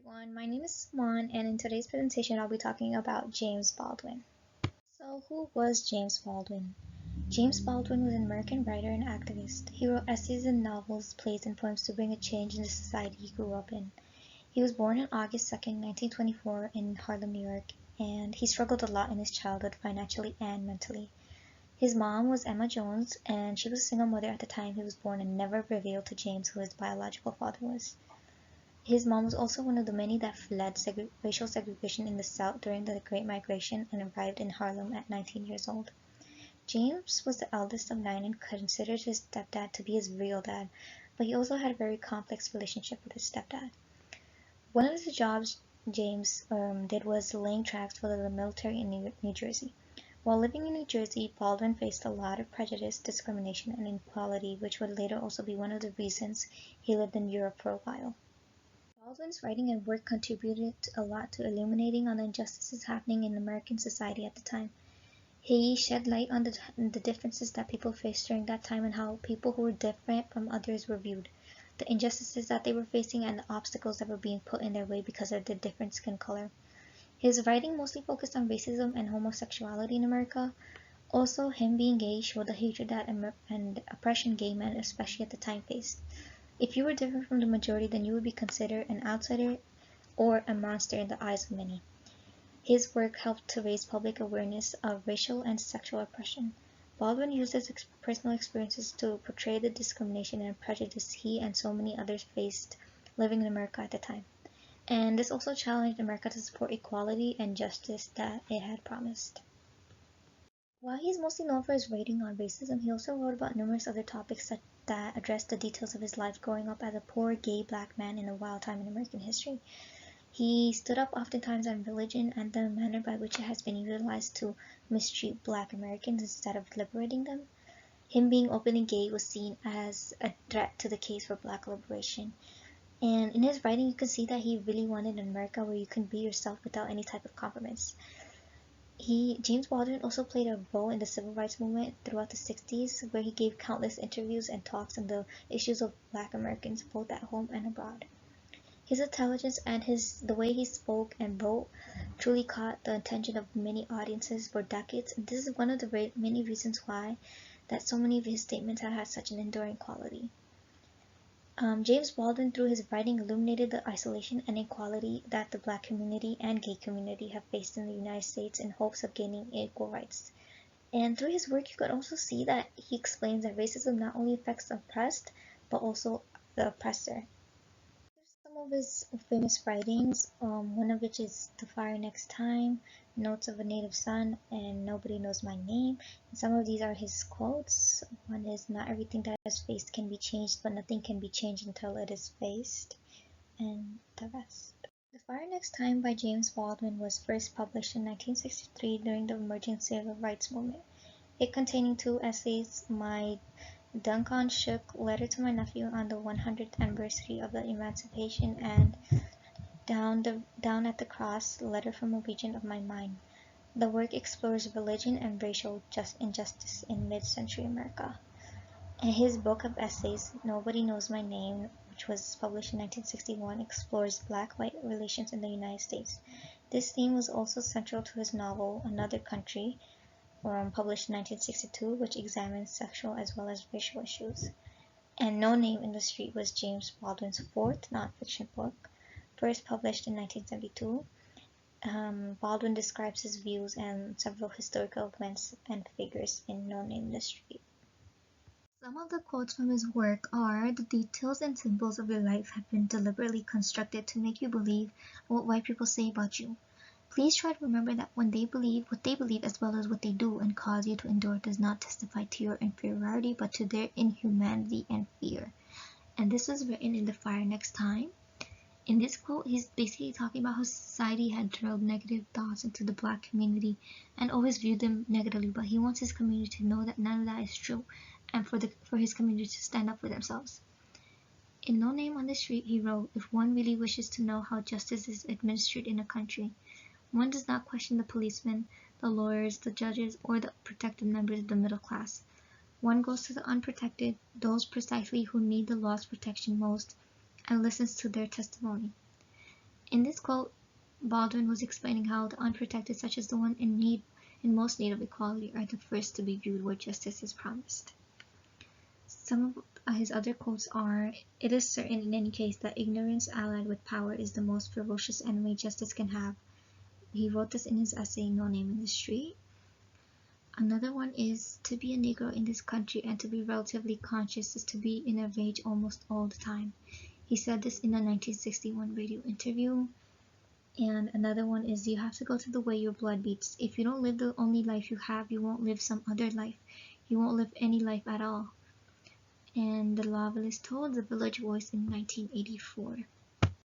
Everyone, my name is Swan, and in today's presentation I'll be talking about James Baldwin. So who was James Baldwin? James Baldwin was an American writer and activist. He wrote essays and novels, plays and poems to bring a change in the society he grew up in. He was born on August 2nd, 1924 in Harlem, New York, and he struggled a lot in his childhood financially and mentally. His mom was Emma Jones, and she was a single mother at the time he was born and never revealed to James who his biological father was. His mom was also one of the many that fled racial segregation in the South during the Great Migration and arrived in Harlem at 19 years old. James was the eldest of nine and considered his stepdad to be his real dad, but he also had a very complex relationship with his stepdad. One of the jobs James did was laying tracks for the military in New Jersey. While living in New Jersey, Baldwin faced a lot of prejudice, discrimination, and inequality, which would later also be one of the reasons he lived in Europe for a while. Baldwin's writing and work contributed a lot to illuminating on the injustices happening in American society at the time. He shed light on the differences that people faced during that time and how people who were different from others were viewed, the injustices that they were facing, and the obstacles that were being put in their way because of their different skin color. His writing mostly focused on racism and homosexuality in America. Also, him being gay showed the hatred that and oppression gay men, especially at the time, faced. If you were different from the majority, then you would be considered an outsider or a monster in the eyes of many. His work helped to raise public awareness of racial and sexual oppression. Baldwin used his personal experiences to portray the discrimination and prejudice he and so many others faced living in America at the time. And this also challenged America to support equality and justice that it had promised. While he is mostly known for his writing on racism, he also wrote about numerous other topics that addressed the details of his life growing up as a poor gay black man in a wild time in American history. He stood up oftentimes on religion and the manner by which it has been utilized to mistreat black Americans instead of liberating them. Him being openly gay was seen as a threat to the case for black liberation. And in his writing, you can see that he really wanted an America where you can be yourself without any type of compromise. James Baldwin also played a role in the civil rights movement throughout the 60s, where he gave countless interviews and talks on the issues of black Americans both at home and abroad. His intelligence and the way he spoke and wrote truly caught the attention of many audiences for decades, and this is one of the many reasons why that so many of his statements have had such an enduring quality. James Baldwin, through his writing, illuminated the isolation and inequality that the black community and gay community have faced in the United States in hopes of gaining equal rights. And through his work, you can also see that he explains that racism not only affects the oppressed, but also the oppressor. Some of his famous writings, one of which is The Fire Next Time, Notes of a Native Son, and Nobody Knows My Name. And some of these are his quotes. One is, "Not everything that is faced can be changed, but nothing can be changed until it is faced," and the rest. The Fire Next Time by James Baldwin was first published in 1963 during the emerging civil rights movement. It containing two essays, My Duncan Shook, Letter to My Nephew on the 100th Anniversary of the Emancipation, and Down at the Cross, Letter from a Region of My Mind. The work explores religion and racial injustice in mid-century America. And his book of essays, Nobody Knows My Name, which was published in 1961, explores black-white relations in the United States. This theme was also central to his novel, Another Country, published in 1962, which examines sexual as well as racial issues. And No Name in the Street was James Baldwin's fourth nonfiction book, first published in 1972. Baldwin describes his views and several historical events and figures in No Name in the Street. Some of the quotes from his work are, "The details and symbols of your life have been deliberately constructed to make you believe what white people say about you. Please try to remember that when they believe what they believe as well as what they do and cause you to endure does not testify to your inferiority but to their inhumanity and fear." And this was written in The Fire Next Time. In this quote, he's basically talking about how society had drilled negative thoughts into the black community and always viewed them negatively, but he wants his community to know that none of that is true and for his community to stand up for themselves. In No Name on the Street, he wrote, "If one really wishes to know how justice is administered in a country, one does not question the policemen, the lawyers, the judges, or the protected members of the middle class. One goes to the unprotected, those precisely who need the law's protection most, and listens to their testimony." In this quote, Baldwin was explaining how the unprotected, such as the one in need in most need of equality, are the first to be viewed where justice is promised. Some of his other quotes are, "It is certain in any case that ignorance allied with power is the most ferocious enemy justice can have." He wrote this in his essay, No Name in the Street. Another one is, "To be a Negro in this country and to be relatively conscious is to be in a rage almost all the time." He said this in a 1961 radio interview. And another one is, "You have to go to the way your blood beats. If you don't live the only life you have, you won't live some other life. You won't live any life at all." And the novelist told the Village Voice in 1984.